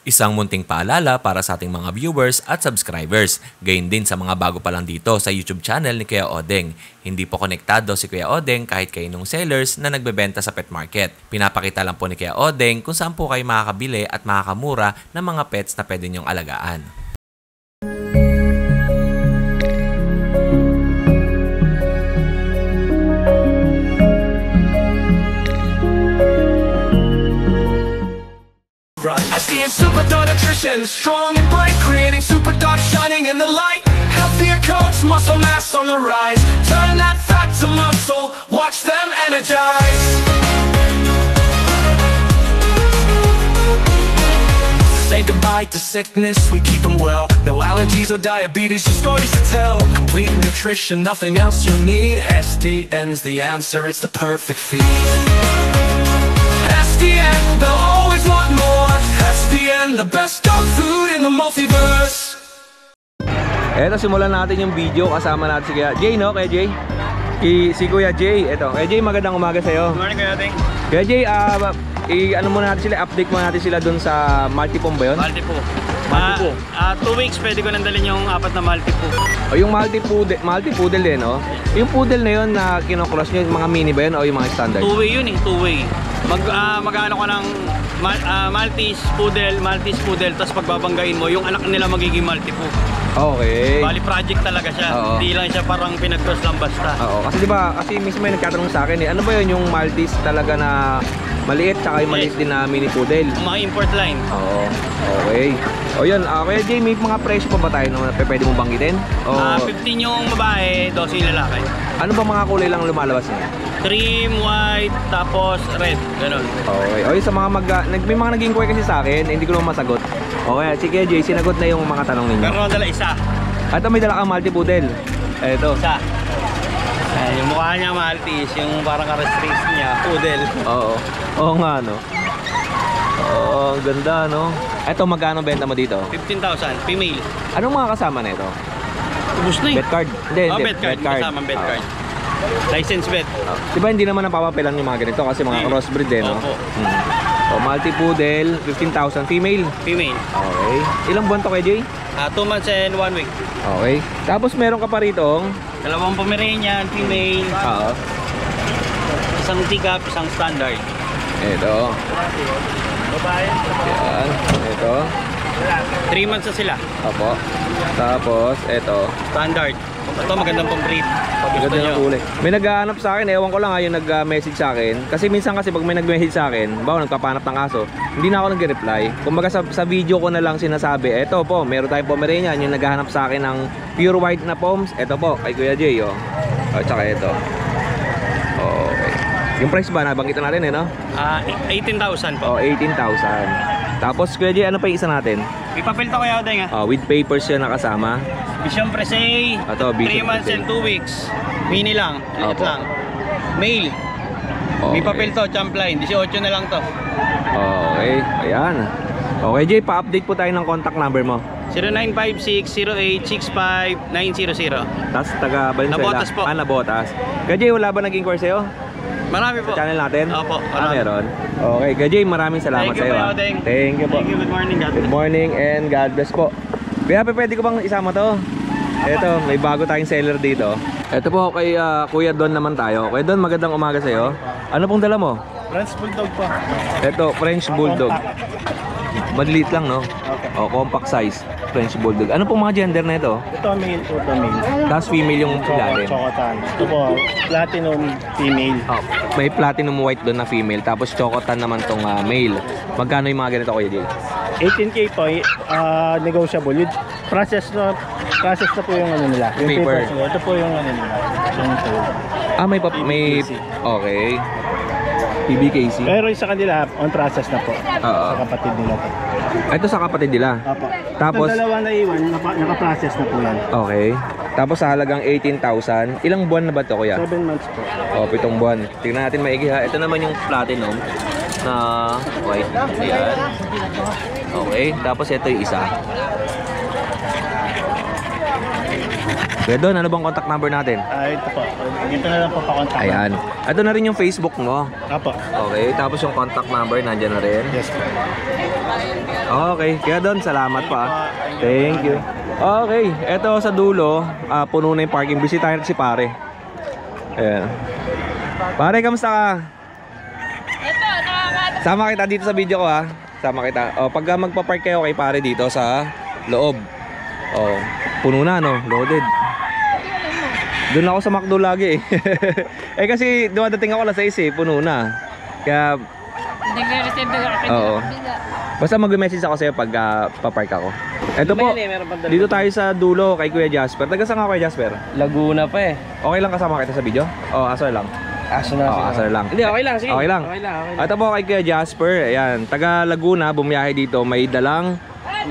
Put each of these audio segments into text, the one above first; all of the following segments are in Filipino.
Isang munting paalala para sa ating mga viewers at subscribers. Gayon din sa mga bago pa lang dito sa YouTube channel ni Kuya Odeng. Hindi po konektado si Kuya Odeng kahit kaninong sellers na nagbebenta sa pet market. Pinapakita lang po ni Kuya Odeng kung saan po kayo makakabili at makakamura ng mga pets na pwede niyong alagaan. SDN Super Dog Nutrition, strong and bright, creating super dog shining in the light. Healthier coats, muscle mass on the rise. Turn that fat to muscle, watch them energize. Say goodbye to sickness, we keep them well. No allergies or diabetes, just stories to tell. Complete nutrition, nothing else you need. SDN's the answer, it's the perfect feed. SDN, they'll always want more. SDN, the best dog food in the multiverse. Eto, simulan natin yung video. Kasama natin si Kuya Jay, no? Kuya Jay? Si Kuya Jay. Eto, Kuya Jay, magandang umaga sa'yo. Good morning, Kuya Odeng. Kuya Jay, ano muna natin sila, update muna natin sila dun sa Maltipoo ba yun? Maltipoo. Maltipoo. 2 weeks pwede ko nandalin yung 4 na Maltipoo. O yung Maltipoodle din, no? Yung poodle na yun na kinocross nyo, yung mga mini ba yun o yung mga standard? 2-way yun eh, 2-way. Mag-ano ko ng Maltese Poodle, tapos pagbabanggain mo, yung anak nila magiging Maltipoo. Okay. Bali project talaga siya. Oo. Hindi lang siya parang pinag-cross lang basta. Oo, kasi diba, kasi mismo may nagtatanong sa akin eh, ano ba yun yung Maltese talaga na maliit, tsaka yung maliit din na mini poodle? Mga import line. Oo, okay. O yun, Kuya Jay, may mga presyo pa ba tayo na pwede mong banggitin? 15 yung babae, 12 yung lalaki. Ano ba mga kulay lang lumalabas niya? Cream, white, tapos red. Ganun. Okay. O yun, sa mga may mga nag-inquire kasi sa akin, hindi ko naman masagot. Okay, sige Jay, sinagot na yung mga tanong ninyo. Pero dala isa. At may dala kang Maltipoodle. Eto. Isa. Yung mukha niya Maltese, yung parang ka-restrict niya, poodle. Oo. Oo nga, no? Oo, ang ganda, no? Eto, magkano benta mo dito? 15,000, female. Anong mga kasama nito? Ubus na eh. Bet card? Hindi, Oh, bet card. Kasama bet card. License bet. Diba hindi naman napapapilan yung mga ganito kasi mga crossbreed eh, no? Opo. O, Maltipoodle, 15,000, female. Female. Okay. Ilang buwan to kay Jay? 2 months and 1 week. Okay. Tapos meron ka pa rito. Dalawang Pomeranian, female. Oo. Isang teacup, isang standard. Ito. Yan. Ito. 3 months na sila. Opo. Tapos, ito. Standard. Ito magandang pang-breed. Pag gusto Ganda ng nyo. kulay. May naghahanap sa akin, ewan ko lang yung nag-message sa akin. Kasi minsan kasi pag may nag-message sa akin, bawa nagpapanap ng aso, hindi na ako nag-reply. Kumbaga sa video ko na lang sinasabi, eto po, meron tayong Pomeranian, yung naghahanap sa akin ng pure white na Poms, eto po, kay Kuya Jay, oh. O, tsaka eto. Okay. Yung price ba, nabanggitan natin eh, no? 18,000 O, po. 18,000. Tapos, Kuya Jay, ano pa yung isa natin? May papel to kaya Odeng ha. With papers yan nakasama. Vision Prese. Ito, 3 Vision months Prese. and 2 weeks. Mini lang. Liit Opo. lang. Male. May Okay. papel to, champ line. 18 na lang to. Okay, ayan. Okay, Jay, pa-update po tayo ng contact number mo. 0956-0865-900. Tapos taga Valenzuela. Nabotas po. Nabotas. Kaya Jay, wala ba nag-inquire sa'yo? Marami po. Sa channel natin? Opo. Meron? Okay, Kaya Jay, maraming salamat Thank you sa'yo. po, ah. Odeng. Thank you po. Thank you. Good morning. God Good bless. morning and God bless po. Kaya pwede ko bang isama to? Eto, may bago tayong seller dito. Eto po, kay Kuya Don naman tayo. Kuya Don, magandang umaga sa'yo. Ano pong dala mo? French Bulldog po. Eto, French Bulldog. Madliit lang, no? O, compact size. French Bulldog. Ano pong mga gender na ito? Ito male po, ito male. Tapos female yung ilalim. Chocotan. Ito po, platinum female. Oh, may platinum white doon na female. Tapos chocotan naman tong male. Magkano yung mga ganito, Kuya Jay? 18K po, negotiable. Yung process na po yung ano nila. Yung Paper. papers nila. Ito po yung ano nila. Yung tool. May okay. PBKC. Pero yung sa kanila, on process na po. Oo. Sa kapatid nila po. Ito sa kapatid nila. Apo. Tapos- Itong dalawa na iwan, naka-process na po yan. Okay. Tapos sa halagang 18,000. Ilang buwan na ba ito, Kuya? 7 months po. 7 buwan. Tingnan natin maigi ha. Ito naman yung platinum na white. Ayan. Okay. Tapos ito yung isa. Kuya Don, ano bang contact number natin? Ito po. Ito na lang po pa-contact. Ayan. Ito na rin yung Facebook mo. Apo. Okay. Tapos yung contact number, nandyan na rin. Yes po. Okay, kaya doon, salamat pa. Thank you. Okay, eto sa dulo, puno na yung parking. Bisitahin natin si pare. Ayan. Pare, kamusta ka? Sama kita dito sa video ko ha. Sama kita. O, pagka magpa-park kayo kay pare dito sa loob. O, puno na no, loaded. Doon ako sa McDo lagi eh. Eh kasi dumadating ako alas 6 eh, puno na. Kaya oo. Basta mag-message ako sa'yo pag papark ako. Eto po, dito tayo sa dulo kay Kuya Jasper. Taga saan ka Kuya Jasper? Laguna pa eh. Okay lang kasama kita sa video? O, asar lang. Asar lang. Hindi, okay lang. Sige. Okay lang. Okay lang. Ito po kay Kuya Jasper. Ayan, taga Laguna, bumiyahe dito. May dalang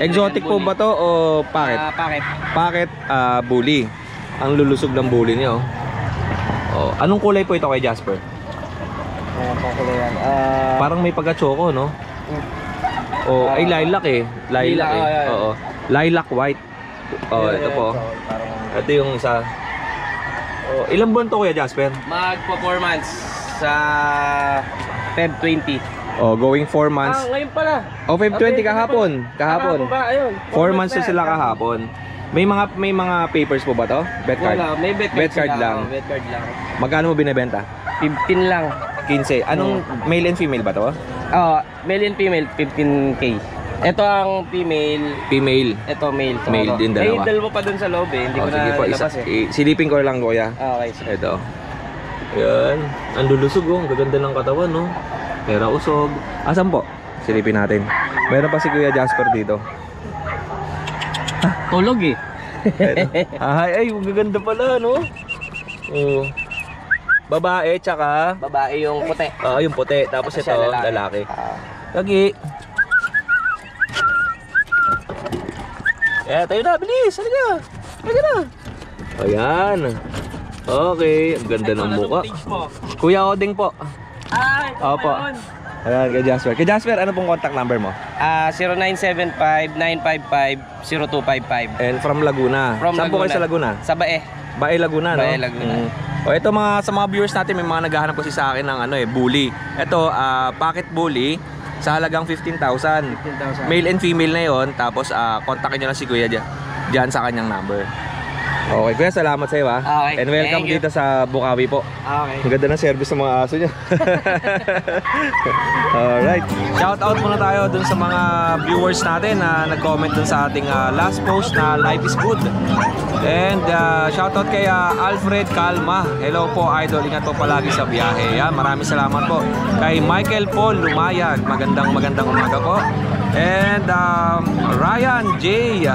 exotic po ba to o packet? Packet. Packet bully. Ang lulusog ng bully niyo. Oh, anong kulay po ito kay Jasper? Parang may pagka-choco, no? Oh, ay lilac eh. Lilac eh. Oo. Lilac white. Oh, ito po. Ito yung isa. Oh, ilang buwan to Kuya Jasper? Mag-performance sa Feb 20. Oh, going 4 months. Ngayon pala. Oh, Feb 20 kahapon. Kahapon. Ayun. 4 months na sila kahapon. May mga papers po ba to? Bet card? Wala, may bet card lang. Bet card lang. Magkano mo binebenta? 15 lang. 15. Anong male and female ba to? Male and female, 15K. Ito ang female. Female. Ito male. Male din dalawa. Dalawa pa dun sa loob eh. Hindi ko sige na po, ilabas eh. silipin ko lang Kuya. Okay, sige. Ito. Ayan. Ang lulusog oh. Ang gaganda ng katawan no. Pera usog. Asan po? Silipin natin. Meron pa si Kuya Jasper dito. Tulog eh. Ay, ang gaganda pala no. Oh. Babae tsaka Babae yung puti. yung puti. Tapos ito, siya, lalaki. Lagi. Tayo na, bilis. Halika. Halika na. Ayan. Okay, ang ganda ng mukha. Kuya Odeng po. Ay, Opo. Ayan, kay Jasper. Kay Jasper, ano pong contact number mo? 0975-955-0255. And from Laguna. Saan po kayo sa Laguna? Sa Bae. Bae Laguna, no? Bae Laguna. O ito sa mga viewers natin, may mga naghahanap kasi sa akin ng bully. Ito, pocket bully sa halagang 15,000. Male and female na 'yon. Tapos kontakin niyo lang si Kuya diyan sa kanyang number. Okay, Kuya, salamat sa iyo ha. Okay, And welcome dito sa Bukawi po. Okay. Ang ganda ng service ng mga aso niyo. Alright. Shout out muna tayo dun sa mga viewers natin na nag-comment dun sa ating last post na life is good. And shout out kay Alfred Calma. Hello po idol, ingat po palagi sa biyahe. Yan, maraming salamat po. Kay Michael Paul Lumayag, magandang umaga po. And Ryan J.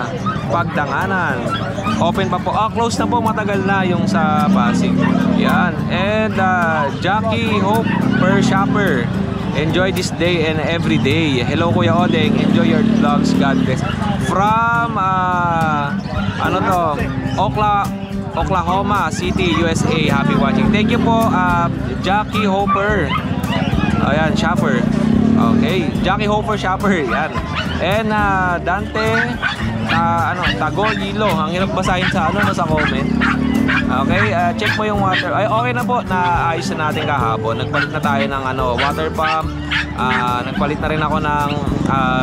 Pagdanganan. Open pa po. Close na po, matagal na yung sa Pasig. Yan. And Jackie Hope per shopper. Enjoy this day and every day. Hello Kuya Odeng, enjoy your vlogs. God bless. From Oklahoma City, USA. Happy watching. Thank you po Jackie Hopper. Ayan, shopper. Okay, Jackie Hopper shopper. Yan. And Dante Tagolilo. Ang hirap basahin sa sa comment. Okay, check mo yung water. Ay, okay na po. Naayos na natin kahapon. Nagpalit na tayo ng water pump. Nagpalit na rin ako ng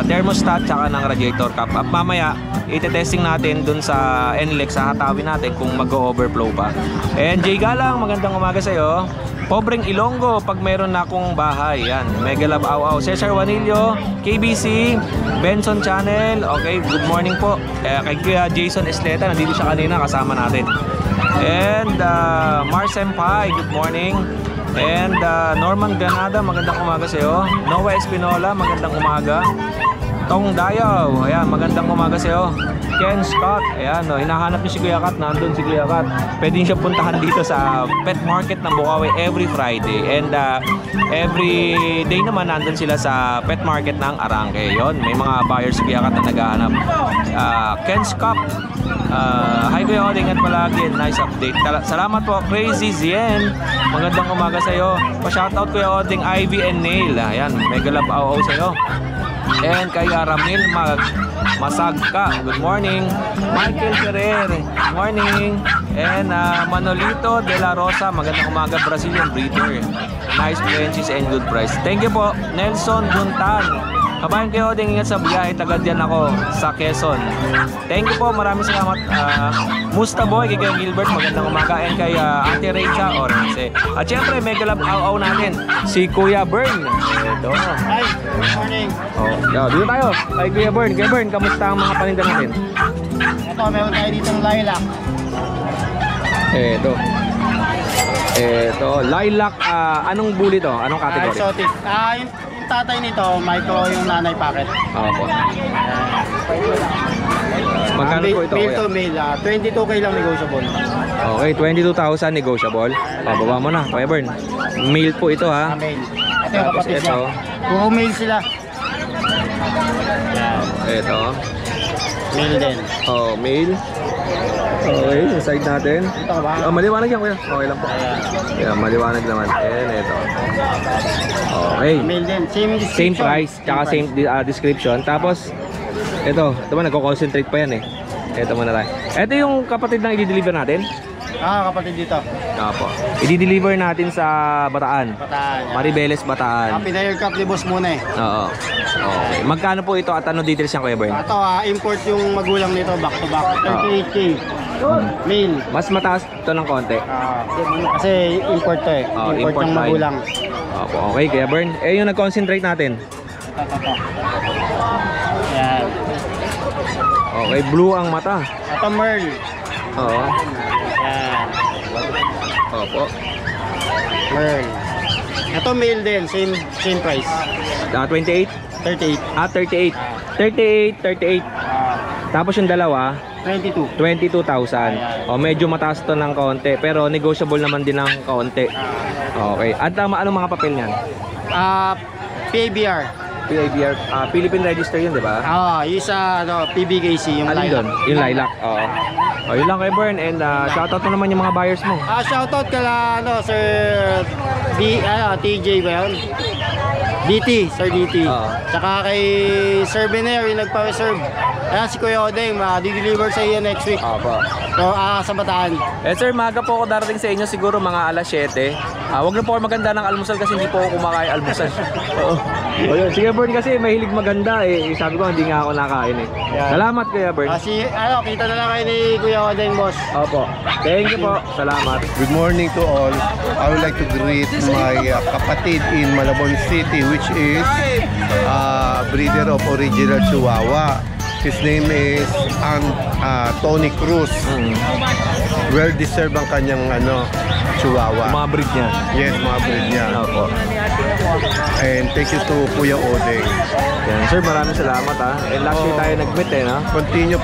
thermostat tsaka ng radiator cap. At mamaya, ite-testing natin dun sa NLEX. Hatawin natin kung mag-overflow pa. And Jay Galang, magandang umaga sa'yo. Pobreng Ilonggo pag meron na akong bahay. Yan, Mega Love Aw. Cesar Wanilio, KBC, Benson Channel. Okay, good morning po. Kay Kuya Jason Esleta, nandito siya kanina, kasama natin. And Mars Senpai, good morning. And Norman Granada, magandang umaga sa iyo. Noah Espinola, magandang umaga. Tong Dayaw, ayan, magandang umaga sa iyo. Ken Scott, ayan, hinahanap niyo si Kuya Kat, nandun si Kuya Kat. Pwede siya puntahan dito sa pet market ng Bukawi every Friday. And every day naman nandun sila sa pet market ng Arangke. Yon, may mga buyers si Kuya Kat na naghahanap. Ken Scott, hi Kuya Oding, at palagi, nice update. Salamat po, Crazy Zien. Magandang umaga sa iyo. Pa-shoutout Kuya Oding, Ivy and Nail. Ayan, mega love aw sa iyo. And kay Ramil Masagka, good morning. Michael Ferrer, good morning. And Manolito De La Rosa, magandang umaga, Brazilian breeder. Nice branches and good price. Thank you po. Nelson Guntan, Kabayan kayo din, ingat sa biyahe, tagad yan ako sa Quezon. Thank you po, maraming salamat. Musta boy, kay Kuya Gilbert, magandang umaga. And kay Ate Rachel Orense. At syempre, mega love aw natin, si Kuya Bern. Ito. Hi, good morning. Dito tayo, kay Kuya Bern. Kuya Bern, kamusta ang mga paninda natin? Ito, meron tayo ditong lilac. Ito, lilac, anong bully to? Anong category? Exotic. Yung tatay nito, micro, yung nanay packet. Opo. Magkano po ito? Male Kuya? to male, 22k lang negotiable. Okay, 22,000 negotiable. Baba mo na, Kuya Bern. Male po ito ha. Male. Ito yung Tapos kapatid ito. niya. Puro male sila. Ito. Male din. Oh, male. Okay, yung side natin. Ito ka ba? Maliwanag yan, Kuya. Okay lang po. Yeah, maliwanag naman. And ito. Okay. Male din. Same description. Same price, tsaka same description. Tapos, ito ba nagko-concentrate pa yan eh. Ito muna tayo. Ito yung kapatid na i-deliver natin. Kapatid dito. Opo. I-deliver natin sa Bataan. Bataan. Maribeles, Bataan. Pinair cup ni boss muna eh. Oo. Okay. Magkano po ito at ano details niya, Kuya Bern? Ito import yung magulang nito back to back. 38k. Male. Mas mataas ito ng konti. Kasi import to eh. Import yung line. magulang. Opo. Okay, Kuya Bern. Yung nag-concentrate natin. Ito. Yan. Okay, blue ang mata. Ito Merl. Oo. Yan. Opo. Merl. Ito male din, same price. 28? 38. 38. 38. Tapos yung dalawa, 22. 22,000. Medyo mataas to ng konti, pero negotiable naman din ng konti. Okay. At anong mga papel niyan? PABR. PIBR, Philippine Register yun, di ba? Yung sa PBKC, yung Ano lilac. yun? Yung lilac. Oo. Yun lang kay Bern, and shoutout mo naman yung mga buyers mo. Shoutout kala Sir TJ ba yun? DT, Sir DT. Tsaka kay Sir Bener, yung nagpa-reserve. Ayan, si Kuya Odeng, di-deliver sa iyo next week. Opo. So, sa Bataan. Sir, maga po ako darating sa inyo, siguro mga alas 7. Huwag na po ako maganda ng almusal kasi hindi po ako kumakain almusal. Oo. Sige, Bern, kasi mahilig maganda eh. Sabi ko, hindi nga ako nakain eh. Salamat, Kuya Bern. Kita na lang kayo ni Kuya Odeng, boss. Opo. Thank you po. Salamat. Good morning to all. I would like to greet my kapatid in Malabon City, which is breeder of original Chihuahua. His name is Tony Cruz. Well-deserved ang kanyang Chihuahua. Mga breed niya. Yes, mga breed niya. Opo. And thank you to Kuya Odeng. Yan, sir, maraming salamat ha. And last year tayo nag-meet eh, no? Continue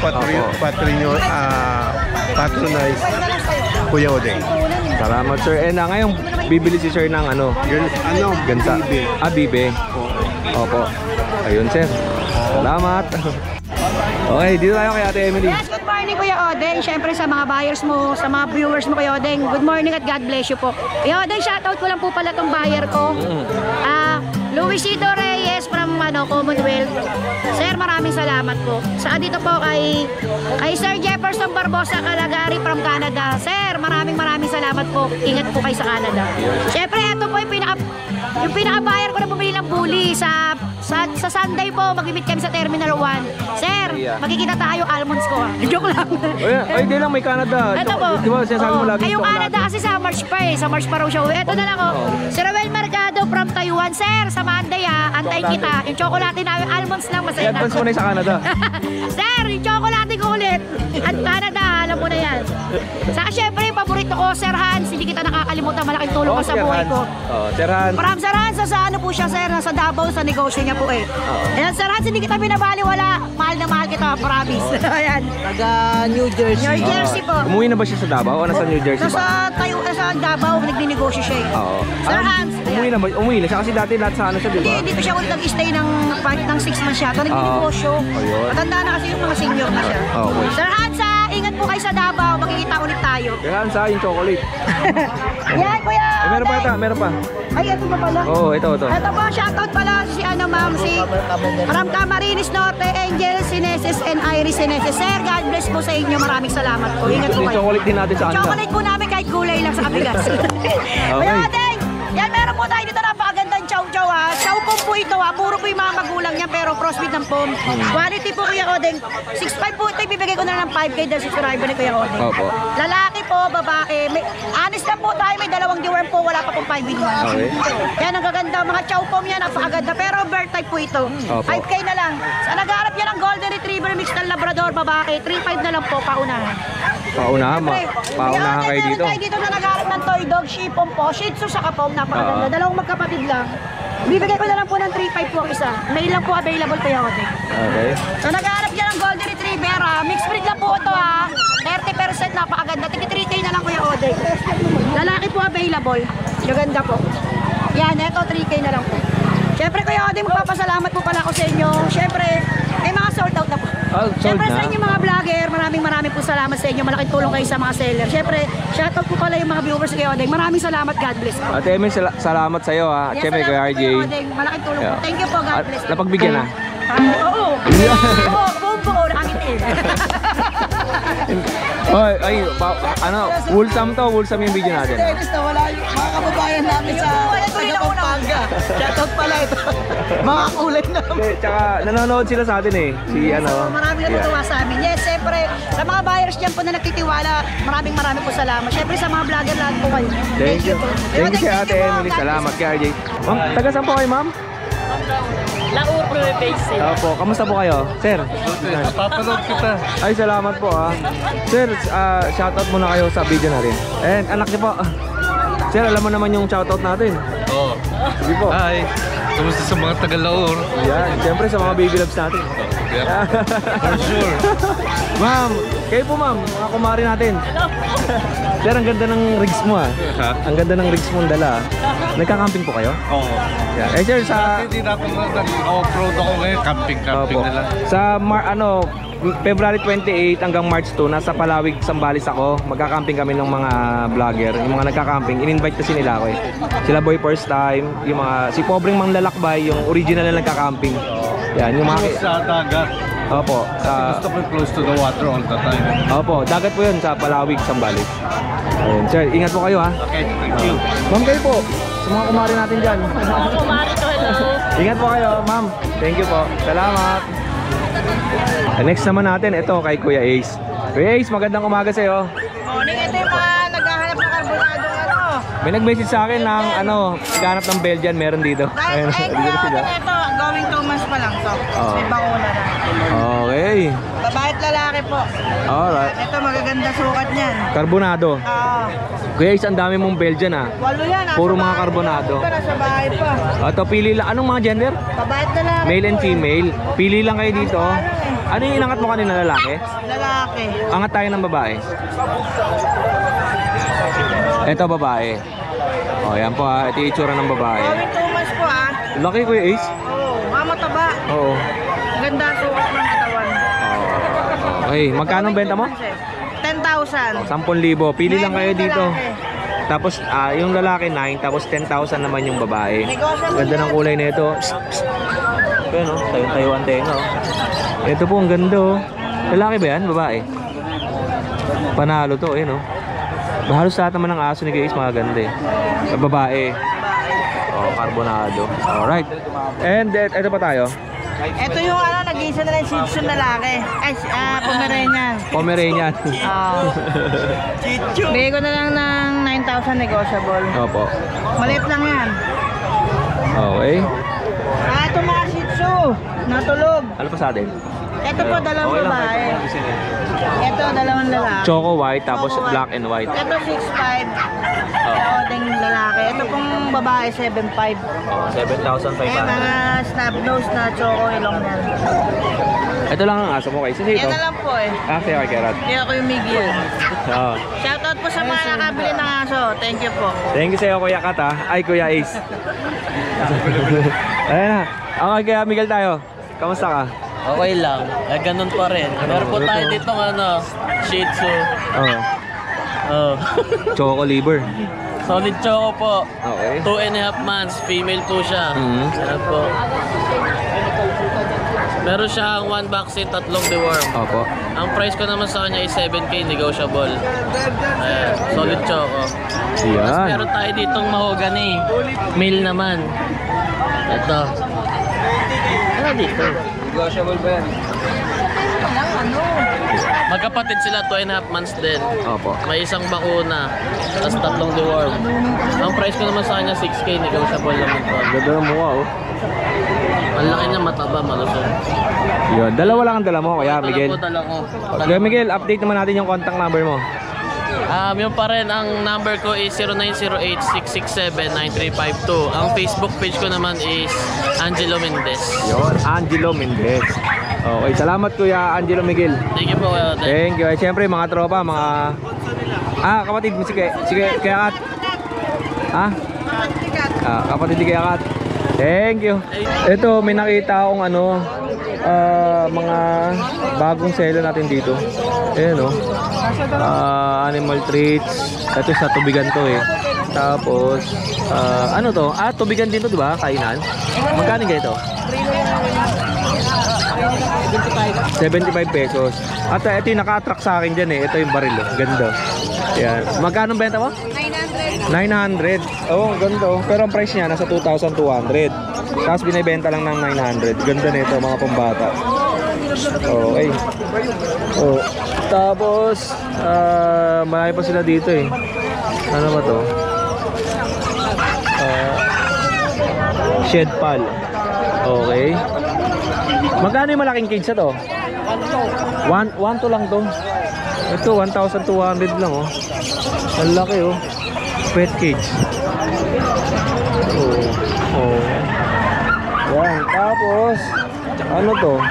patronize Kuya Odeng. Salamat, sir. And ngayon, bibili si sir ng gansa. Bibe. Bibe. Opo. Ayun, sir. Salamat. Okay, dito tayo kay Ate Emily. Yes, good morning Kuya Odeng. Siyempre sa mga buyers mo, sa mga viewers mo Kuya Odeng. Good morning at God bless you po. Kuya Odeng, shoutout ko lang po pala tong buyer ko. Luisito Reyes from Commonwealth. Sir, maraming salamat po. Saka dito po kay Sir Jefferson Barbosa Calagari from Canada. Sir, maraming salamat po. Ingat po kayo sa Canada. Siyempre, ito po yung pinaka-buyer ko na bumili ng bully sa Sunday po. Mag-meet kami sa Terminal 1. Sir, magkikita tayo almonds ko. Joke lang. Ay, di lang, may Canada. Ito po. Di ba, sinasabi mo lagi yung Canada kasi sa March pa eh. Sa March pa raw siya. Ito na lang Si Roel Mercado from Taiwan. Sir, sa Monday antayin kita. Yung chocolate namin, almonds lang masaya na. I-advance mo na yung sa Canada. Sir, yung chocolate ko ulit. At Canada, alam mo na yan. Saka syempre, yung paborito ko, Sir Hans. Hindi kita nakakalimutan. Malaking tulong ko sa buhay ko. Sir Hans. From Sir Hans, sa ano po siya, sir, sa Davao, sa negosyo niya po eh. Ayan, Sir Hans, hindi kita binabaliwala. Mahal na mahal kita, promise. Ayan. Taga New Jersey. New Jersey po. Umuwi na ba siya sa Davao o nasa New Jersey pa? Sa Davao, nagninegosyo siya eh. Oo. Sir Hans. Umuwi na ba? Umuwi na siya kasi dati lahat sa ano siya, di ba? Dito siya ulit nag-stay ng 6 months siya. Ito nagninegosyo. Ayun. Matanda na kasi yung mga senior na siya. Okay. Sir Hans, ingat po kayo sa Davao. Makikita ulit tayo. Sir Hans, yung chocolate. Yan, kuya. Meron pa ata, meron pa. Ay, ito pa pala. Oo, ito. Ito po, shoutout pala si ma'am, si from Camarines Norte, Angel Sineses and Iris Sineses. Sir, God bless po sa inyo. Maraming salamat po. Ingat po Yung kayo. chocolate din natin sa kanila. Chocolate po namin kahit gulay lang sa kabigas. Kuya Odeng, yan meron po tayo dito napakagandang chow-chow ha. Chow pong po ito puro po yung mga magulang niya pero crossbreed ng pom. Quality po Kuya Odeng. 6.5 po ito, ibibigay ko na ng 5K dahil subscriber ni Kuya Odeng. Opo. Lalaki po, babae. Honest lang po tayo, may dalawang deworm po, wala pa pong 5 in 1. Okay. Yan ang gaganda, mga chow pom yan, napakaganda. Pero bird type po ito. Opo. 5K na lang. Sa nagharap yan ng golden retriever mix ng labrador, babae. 3.5 na lang po, paunahan. Paunahan kayo dito. Tayo dito na nagharap ng toy dog, shih pom po, shih tzu sa kapom, napakaganda. Dalawang magkapatid lang. Bibigay ko na lang po ng 3.5 po ang isa. Mail lang po available Kuya Odeng. Okay. So naghahanap dyan ng golden retriever mixed breed lang po ito 30% napakaganda. Tigi 3K na lang Kuya Odeng. Lalaki po available. Gaganda po. Yan, ito 3K na lang po. Siyempre Kuya Odeng, magpapasalamat po pala ako sa inyo. Siyempre, may mga sold out na po. Sold Siyempre na? sa inyo mga vlogger, maraming po salamat sa inyo. Malaking tulong kayo sa mga seller. Siyempre, shoutout po pala yung mga viewers Kuya Odeng. Maraming salamat, God bless po. Ate Emil, salamat sa iyo ha. Yes, Siyempre, Kuya salamat RJ. po, Kuya Odeng. Malaking tulong po. Yeah. Thank you po, God bless po. Napagbigyan na? Oo. Oo, buo, nakangiti. Ay, wholesome to, wholesome yung video natin. Na wala yung mga kababayan namin sa Pampanga. Shoutout pala ito. Mga kulay namin. Tsaka nanonood sila sa atin eh. Si ano. Marami natutuwa sa amin. Yes, siyempre, sa mga buyers dyan po na nagtitiwala, maraming po salamat. Siyempre sa mga vlogger lahat po kayo. Thank you. po. Thank you Ate po. Emily. Salamat kay RJ. Ma'am, taga saan po kayo ma'am? Laur Base. Opo, kamusta po kayo? Sir? Papanood kita. Ay, salamat po ha. Sir, shoutout muna kayo sa video natin. And anak niyo po. Sir, alam mo naman yung shoutout natin. Oo. Sige po. Hi. Kamusta sa mga taga-Laur? Yan, siyempre sa mga baby loves natin. For sure. Ma'am, kayo po ma'am, mga kumari natin. Sir, ang ganda ng rigs mo ah. Ang ganda ng rigs mo ang dala. Nagka-camping po kayo? Oo. Yeah. Eh sir, sa... Hindi na ako nag-off-road ako ngayon. Camping Opo. na lang. Sa February 28 hanggang March 2, nasa Palawig, Sambales ako. Magka-camping kami ng mga vlogger, yung mga nagka-camping. In-invite kasi nila ako eh. Sila Boy First Time, yung mga si Pobreng Manglalakbay, yung original na nagka-camping. Yan, yung mga Sa dagat. Opo, sa Gusto ko close to the water all the time. Opo, dagat po 'yun sa Palawig, Sambales. Ayun, sir, ingat po kayo ha. Okay, thank you. Ma'am, kayo po. Sa mga kumari natin diyan. Kumari ko, hello. Ingat po kayo, ma'am. Thank you po. Salamat. Next naman natin, ito kay Kuya Ace. Kuya Ace, magandang umaga sa iyo. Morning, ito yung mga naghahanap ng karbonadong May nag-message sa akin ng naghanap ng Belgian, meron dito. Ayun, dito sila. ito, going 2 months pa lang to. May bakuna na. Okay. Babae at lalaki po. Alright. Ito magaganda sukat niyan. Carbonado. Oo. Kuya Ace, ang dami mong Belgian ah. 8 yan. Puro mga karbonado. Ito nasa bahay pa. Ito, pili lang. Anong mga gender? Babae at lalaki. Male and female. Pili lang kayo dito. Ano yung inangat mo kanina, lalaki? Lalaki. Angat tayo ng babae. Ito babae. O, yan po ha. Ito yung itsura ng babae. Going 2 months po Laki Kuya Ace. Oo. Mataba. Oo. Ganda sukat ng katawan. Okay, magkano ang benta mo? 10,000. 10,000. Pili lang kayo dito. Lalaki. Tapos yung lalaki 9, tapos 10,000 naman yung babae. Negosyo Ganda ng kulay nito. Ayan o, tayo ang tenga o. Ito po, ang ganda o. Lalaki ba yan? Babae? Panalo to, ayan o. Halos lahat naman ng aso ni Guys, mga ganda eh. Babae. Oh, carbonado. Alright. And ito pa tayo. Ito yung nag-iisa na lang Shih Tzu lalaki. Ay, Pomeranian. Pomeranian. Bigay ko na lang ng 9,000 negotiable. Opo. Maliit lang yan. Okay. Ito mga Shih Tzu. Natulog. Ano pa sa atin? Ito po, dalawang babae. Ito, dalawang lalaki. Choco white, tapos Choco white. black and white. Ito, 6'5". Odeng lalaki. Ito pong babae, 7'5". Oh, 7,500. Mga snap nose na choco ilong yan. Ito lang ang aso mo guys. Sino ito? Yan na lang po eh. Kaya Kerat. Kaya ako yung Miguel. Oo. Shoutout po sa mga nakabili ng aso. Thank you po. Thank you sa iyo Kuya Kat ha. Ay Kuya Ace. Ayan na. Okay, kaya Miguel tayo. Kamusta ka? Okay lang. Ganun pa rin. Meron po tayo dito Shih Tzu. Oo. Oh. Choco liver. Solid choco po. Okay. 2.5 months. Female po siya. Ayan po. Meron siyang 1 vaccine, 3 deworm. Opo. Ang price ko naman sa kanya is 7K negotiable. Ayan. Solid choco. Tapos Yan. meron tayo ditong mahogany. Male naman. Ito. Tara dito. Negotiable ba yan? Magkapatid sila, 2.5 months din. Opo. May isang bakuna, tapos 3 deworm. Ang price ko naman sa kanya, 6K, negotiable naman to. Ganda ng mukha, oh. Ang laki niya, mataba, malusog. Yun, dalawa lang ang dala mo, Kuya Miguel. Dala ko. Kuya Miguel, update naman natin yung contact number mo. Yun pa rin, ang number ko is 0908-667-9352. Ang Facebook page ko naman is Angelo Mendez. Yun, Angelo Mendez. Okay, salamat Kuya Angelo Miguel. Thank you po, Kuya Oden. Thank you. Eh, siyempre, mga tropa, mga... kapatid mo si Kuya Kat. Kapatid ni Kuya Kat. Thank you. Ito, may nakita akong mga bagong seller natin dito. Ayan, oh. Animal treats. Ito sa tubigan to eh. Tapos, ano to? Tubigan din to, di ba? Kainan. Magkano ganito? 75 pesos. At ito yung naka-attract sa akin dyan eh. Ito yung baril, oh. Ganda. Ayan. Magkano benta mo? 900. Oh, ganda oh. Pero ang price niya nasa 2,200. Tapos binibenta lang ng 900. Ganda nito, mga pambata. Okay. Oh. Tapos marami pa sila dito eh. Ano ba to? Shed pal. Okay. Magkano yung malaking cage na to? 1,200 lang to. Ito 1,200 lang oh. Ang laki oh. Pet cage. Oh. Yan. Tapos ano to?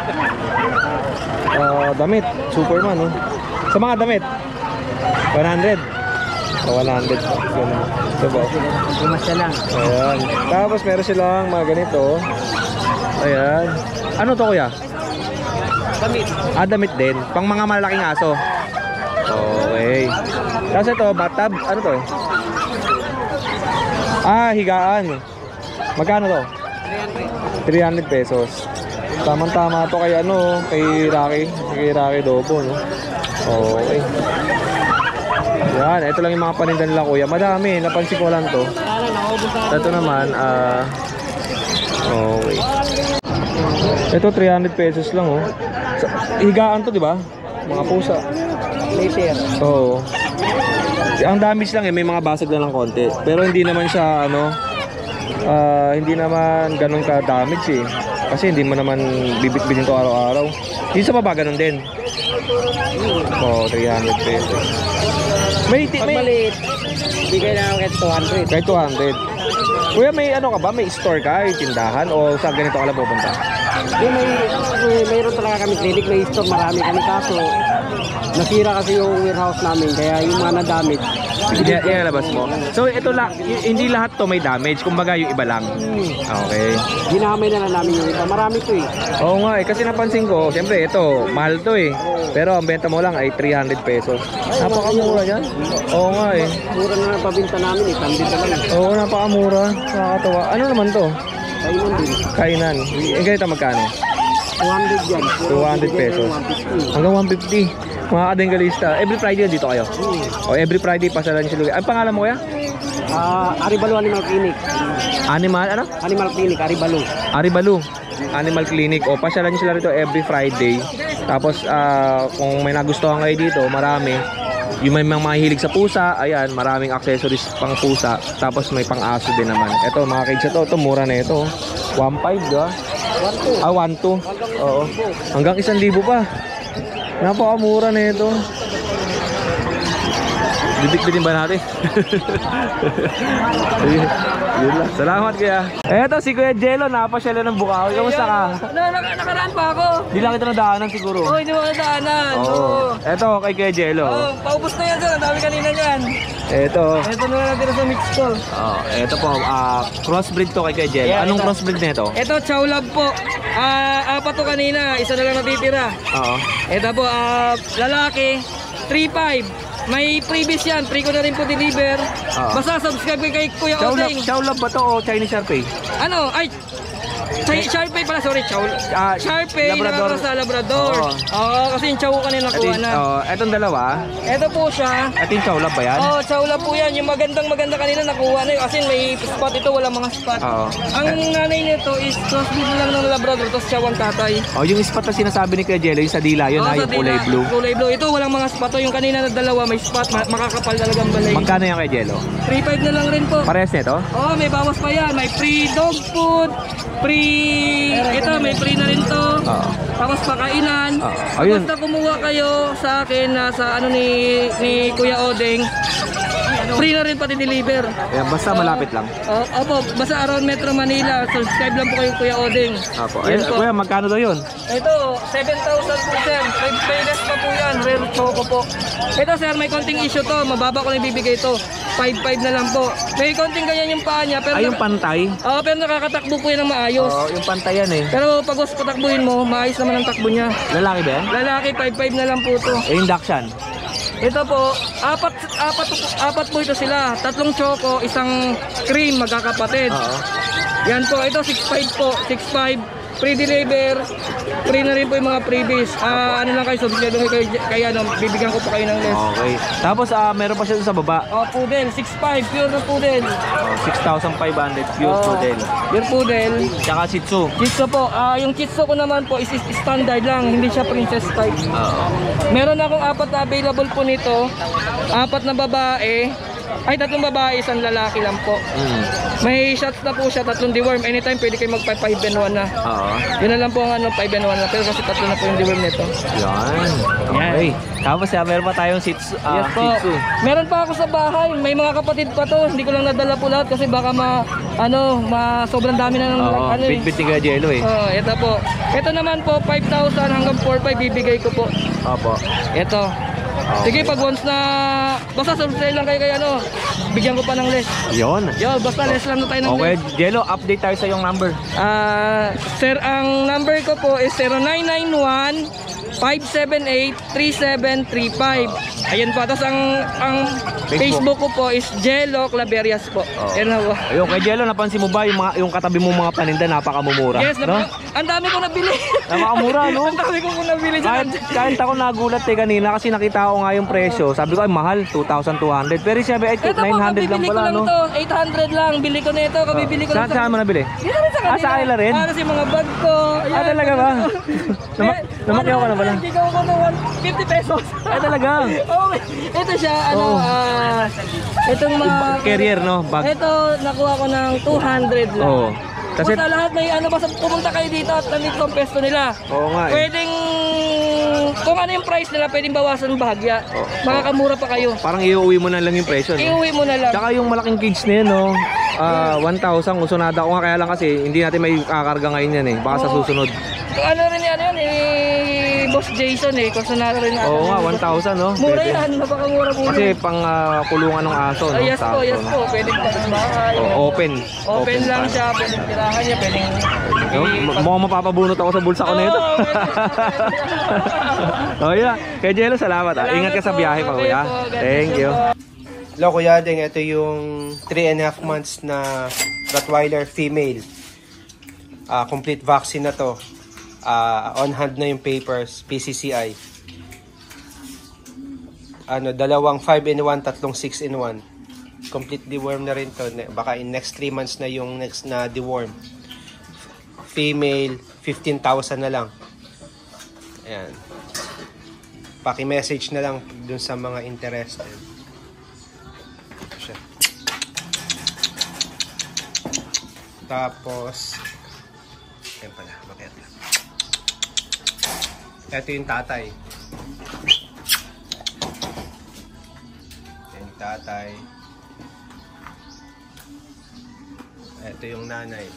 Damit. Superman oh. Sa mga damit 100. 100. Ito ba? Pumasya lang. Ayan. Tapos meron silang mga ganito. Ayan. Ano to kuya? Damit. Damit din. Pang mga malaking aso. Okay. Tapos ito, bathtub. Ano to? Higaan. Magkano to? 300 pesos. Tamang-tama to kay kay Rocky Dobo, no? Okay. Yan, ito lang yung mga paninda nila kuya. Madami, napansin ko lang to. Ito naman, okay. Ito 300 pesos lang oh. Higaan to, di ba? Mga pusa. Later. Oo. Ang damage lang eh, may mga basag na lang konti. Pero hindi naman siya hindi naman ganun ka-damage eh. Kasi hindi mo naman bibit-bitin to araw-araw. Yung sa baba ganun din. 300 pesos. May Maliit. Bigay na ako kahit 200. Kahit 200. Kuya, may ka ba? May store ka? Yung tindahan? O sa ganito ka lang pupunta? Mayroon talaga kami clinic, may store, marami kami kaso nasira kasi yung warehouse namin kaya yung mga na-damage Ilalabas mo. So ito hindi lahat to may damage, kumbaga yung iba lang. Okay. Ginamay na lang namin yung iba, marami to eh. Oo nga eh, kasi napansin ko, siyempre ito, mahal to eh. Pero ang benta mo lang ay 300 pesos. Napakamura yan. Oo nga eh. Mura na napabinta namin eh, tambita lang. Oo, napakamura. Nakakatawa. Ano naman to? Kainan din. Kainan. Ganito magkano? 200 yan. 200 pesos. Hanggang 150. Mga kadenggalista. Every Friday dito kayo? O every Friday pasalan si Lugi. Ang pangalan mo kuya? Aribalo Animal Clinic. Animal Clinic, Aribalo. Aribalo Animal Clinic. O pasyalan nyo sila rito every Friday. Tapos kung may nagustuhan kayo dito, marami. Yung may mga mahilig sa pusa, ayan, maraming accessories pang pusa. Tapos may pang aso din naman. Ito mga kids, ito mura na ito. 1.5 diba? 1.2. Oo. Hanggang 1,000 pa. Napakamura na ito. Bibit-bitin ba natin? Yun lang. Salamat kuya. Eto si Kuya Jello, napasyala ng Bukawi. Kamusta ka? Nakaraan pa ako. Di lang kita nadaanan siguro. Oo, hindi mo nadaanan. Oo. Eto kay Kuya Jello. Oo, paubos na yan sir. Ang dami kanina yan. Eto. Ito na lang natira sa mix ko. Eto po, crossbreed to kay Kuya Jello. Yeah, Anong ito. crossbreed na ito? Ito, chow lab po. Apat to kanina. Isa na lang natitira. Oo. Ito po, lalaki. 3.5. May previous yan. Free ko na rin po deliver. Basta subscribe kay Kuya Odeng. Chow lab ba to o Chinese Sharpei? Ano? Ay! Sharpei pala, sorry, Chow. Sharpei, Labrador. Labrador sa Labrador. Oo. Oo, kasi yung Chow kanina nakuha na. Etong dalawa. Ito po siya. Ito yung Chow Lab ba yan? Oo, Chow Lab po yan. Yung maganda kanina nakuha na yun. Kasi may spot ito, walang mga spot. Oo. Ang nanay nito is crossbreed lang ng Labrador, tapos Chow ang tatay. Yung spot na sinasabi ni Kuya Jello, yung sa dila, yun Oo, yung sa kulay dila, blue. Kulay blue. Ito walang mga spot. Yung kanina na dalawa may spot, makakapal talagang balay. Magkano yan Kuya Jello? 3.5 na lang rin po. Parehas nito? Oo, may bawas pa yan. May free dog food, free... Ito, may free na rin to. Tapos pakainan. Ayun. Basta kumuha kayo sa akin na sa ano ni Kuya Odeng, free na rin pati deliver. Ayan, basta malapit lang. Opo, basta around Metro Manila. Subscribe lang po kayo Kuya Odeng. Opo. Yan po. Kuya, magkano daw yun? Ito, 7,000 po sir. Payless pa po yan. Rare choco po. Ito sir, may konting issue to. Mababa ko na ibibigay to. 5,500 na lang po. May konting ganyan yung paa niya. Pero yung pantay? Oo, pero nakakatakbo po yan ng maayos. Oo, yung pantay yan eh. Pero pag gusto patakbuhin mo, maayos naman ang takbo niya. Lalaki ba yan? Lalaki, 5,500 na lang po to. Yung Dachshund? Ito po, apat po ito sila. 3 choco, isang cream, magkakapatid. Yan po, ito 6,500 po. 6,500. Free deliver, free na rin po yung mga freebies. Ano lang kayo, subscribe kayo, kaya bibigyan ko po kayo ng list. Okay. Tapos meron pa siya sa baba. Poodle, 6,500, pure na poodle. 6,500 pure poodle. Pure poodle. Tsaka Shih Tzu. Shih Tzu po, yung Shih Tzu ko naman po is standard lang, hindi siya princess type. Meron akong 4 na available po nito. 4 na babae. Ay, 3 babae, 1 lalaki lang po. May shots na po siya, 3 deworm. Anytime pwede kayo mag 5-5-1 na. Yun na lang po ang 5-1 na. Pero kasi 3 na po yung deworm nito. Yan. Okay. Tapos meron pa tayong Shih Tzu. Yes po. Meron pa ako sa bahay. May mga kapatid pa to. Hindi ko lang nadala po lahat kasi baka sobrang dami na ng bit-bit ni Kuya Jello eh. Ito po. Ito naman po, 5,000 hanggang 4,500 bibigay ko po. Opo. Ito. Sige, pag once na basta subscribe lang kayo bigyan ko pa ng list. Yun. Basta list lang na tayo ng Okay, list. Jello, update tayo sa yung number. Sir, ang number ko po is 0991 578-3735. Ayan po. Tapos ang Facebook ko po is Jello Claverias po. Yan na po. Ayun, kay Jello, napansin mo ba yung katabi mong mga paninda napakamumura? Yes, no? Ang dami ko nabili. Napakamura, no? Ang dami ko nabili dyan. Kahit ako nagulat kanina kasi nakita ko nga yung presyo. Sabi ko, ay mahal, 2,200. Pero sabi, ay 900 lang pala, no? 800 lang. Bili ko na ito. Kabibili ko na ito. Saan mo nabili? Dito rin sa kanila. Sa kanila rin? Kasi mga bag ko. Talaga ba? Namakyaw ka na pala? Nagigaw ko na 50 pesos. Talaga? Okay. Ito siya, itong mga... Carrier, no? Bag. Ito, nakuha ko ng 200 lang. Oo. Kasi sa lahat may basta pumunta kayo dito at nandito ang pesto nila. Oo nga eh. Pwedeng, kung ano yung price nila, pwedeng bawasan bahagya. Makakamura pa kayo. Parang iuwi mo na lang yung presyo, no? Iuwi mo na lang. Tsaka yung malaking cage na yun, no? 1,000, kung sunada ko nga, kaya lang kasi hindi natin may kakarga ngayon yan eh. Baka sa susunod. Ano rin yan, Boss Jason eh, kung sunada rin. Oo nga, 1,000, no? Mura yan, napakamura po. Kasi pang kulungan ng aso, no? Yes po, yes po. Pwedeng bahay. Open. Open lang siya, pwedeng tirahan niya, pwedeng... Mukhang mapapabunot ako sa bulsa ko na ito. Oh, yeah. Kaya Jello, salamat. Ingat ka sa biyahe pa, kuya. Thank you. Hello, Kuya Deng. Ito yung 3.5 months na Rottweiler female. Complete vaccine na to. On hand na yung papers, PCCI. Dalawang 5-in-1, tatlong 6-in-1. Complete deworm na rin to. Baka in next 3 months na yung next na deworm. Female, 15,000 na lang. Ayan. Paki-message na lang dun sa mga interested. Siya. Tapos, ayan pala, bakit lang. Ito yung tatay. Yung tatay. Ito yung nanay.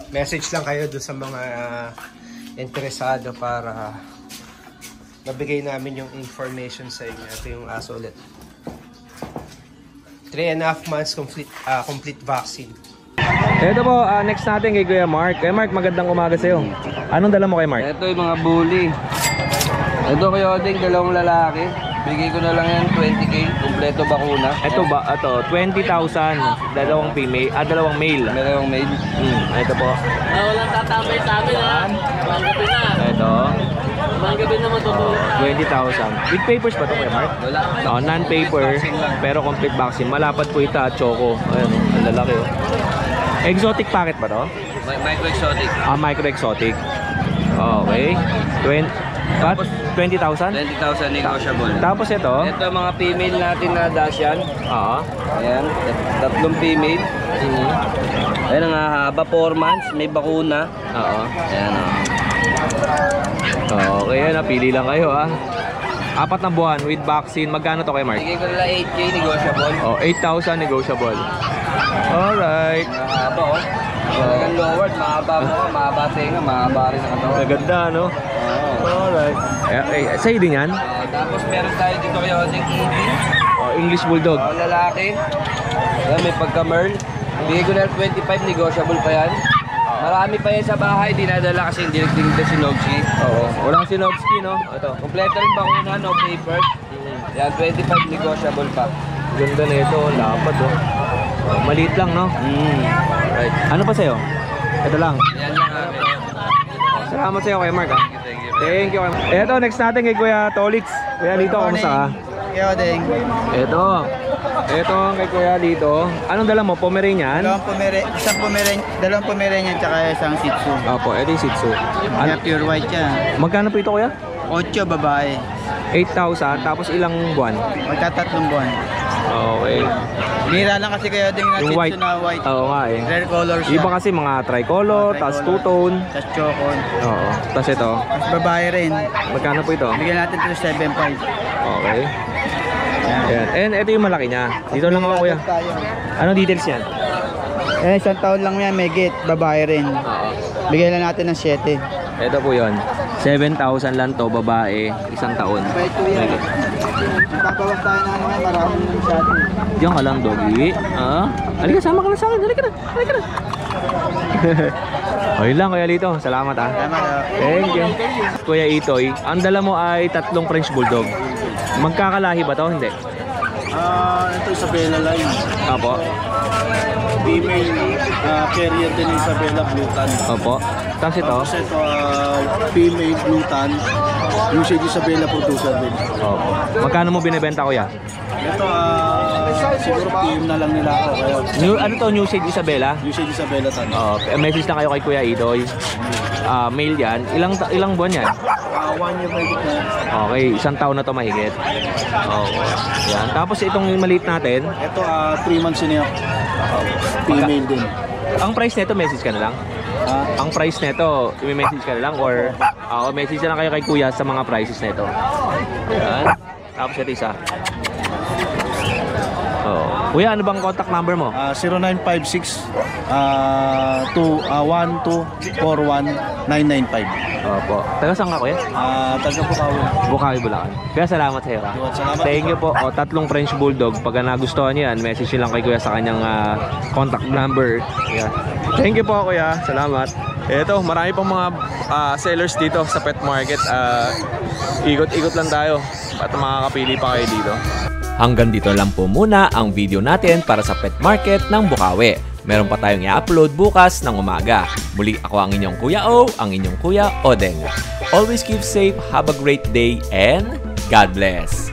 Message lang kayo doon sa mga interesado para mabigay namin yung information sa inyo. Ito yung aso ulit. 3.5 months complete vaccine. Ito po, next natin kay Kuya Mark. Kuya Mark, magandang umaga sa'yo. Anong dala mo kay Mark? Ito yung mga bully. Ito Kuya Odeng, dalawang lalaki. Bigay ko na lang yan 20k, kompleto bakuna. Ito ba? Ito, 20,000. Dalawang female, dalawang male. Dalawang male. Ito po. Walang tatambay sa amin ha. Manggabi na. Ito. Manggabi na matutulog. 20,000. With papers ba ito, Kuya Mark? Wala. Non-paper, pero complete vaccine. Malapad po ito at choco. Ayan, ang lalaki oh. Exotic packet ba to? Micro-exotic. Micro-exotic. Okay. 20,000? 20,000 negotiable. Tapos ito? Ito mga female natin na Dachshund. Oo. Ayan, tatlong female. Ayan ang haba, 4 months, may bakuna. Oo. Ayan o. Okay, napili lang kayo ha. 4 na buwan with vaccine. Magkano to kay Mark? Bigay ko nila 8k negotiable. 8,000 negotiable. Alright. Mahaba o. Talagang lowered, mahaba mo ka, mahaba tenga, mahaba rin ang katawan. Maganda no? Alright. Sa'yo din yan? Tapos meron tayo dito kayo ng English Bulldog. Lalaki. Ayan, may pagka-merl. Bigay ko na 25, negotiable pa yan. Marami pa yan sa bahay, dinadala kasi hindi nagtingin si Nogsi. Oo. Walang si Nogsi, no? Ito. Kompleto rin bakuna, no papers. Yan, 25 negotiable pa. Ganda na ito, lapad oh. Maliit lang, no? Right. Ano pa sa'yo? Ito lang. Yan lang namin. Salamat sa'yo kay Mark, ha? Thank you. Ito, next natin kay Kuya Tolix. Kuya Lito, kamusta ka? Kaya ding. Ito kay Kuya Lito. Anong dala mo? Pomeranian? Dalawang Pomeranian tsaka isang Shih Tzu. Opo, ito yung Shih Tzu. Pure white yan. Magkano po ito, Kuya? 8 babae. 8,000, tapos ilang buwan? Magkatatlong buwan. Okay. Bira lang kasi kaya ding na Yung Shih Tzu na white. Oo nga eh. Rare color siya. Iba kasi mga tricolor, tapos two-tone. Tapos chocon. Oo. Tapos ito. Tapos babae rin. Magkano po ito? Bigyan natin ito 7.5. Okay. Ayan. And ito yung malaki niya. Dito lang ako, Kuya. Ano details yan? Isang taon lang yan, may gate. Babae rin. Oo. Bigyan lang natin ng 7. Ito po yun. 7,000 lang to, babae, isang taon. Papawas tayo na naman, maraming masyado. Diyan ka lang, doggy. Halika, sama ka lang sa akin. Halika na. Okay lang, Kuya Lito. Salamat ah. Thank you. Kuya Itoy, ang dala mo ay 3 French Bulldog. Magkakalahi ba to? Hindi. Ito Isabela line. Apo. Female carrier din Isabela Blutan. Opo. Tapos ito? Tapos ito female Blutan. Yung si Isabela producer din. Opo. Magkano mo binibenta, Kuya? Ito siguro PM na lang nila ako. Kaya, Ano to? New Shade Isabela? New Shade Isabela tan. Message na kayo kay Kuya Itoy. Male yan. Ilang buwan yan? 1 year mahigit na. Okay, isang taon na to mahigit. Okay. Yan. Tapos itong maliit natin? Ito 3 months niya. Female din. Ang price nito, message ka na lang? Ang price nito, i-message ka na lang or message na lang kayo kay Kuya sa mga prices nito. Yan. Tapos ito isa. Kuya, ano bang contact number mo? 0956-1241-995. Opo. Taga saan ka, Kuya? Taga Bukawi. Bukawi, Bulacan. Kaya salamat sa iyo. Salamat. Thank you po. 3 French Bulldog. Pag nagustuhan niyo yan, message nyo lang kay Kuya sa kanyang contact number. Yeah. Thank you po, Kuya. Salamat. Eto, marami pang mga sellers dito sa pet market. Ikot-ikot lang tayo at makakapili pa kayo dito. Hanggang dito lang po muna ang video natin para sa pet market ng Bukawi. Meron pa tayong i-upload bukas ng umaga. Muli ako ang inyong Kuya O, ang inyong Kuya Odeng. Always keep safe, have a great day, and God bless!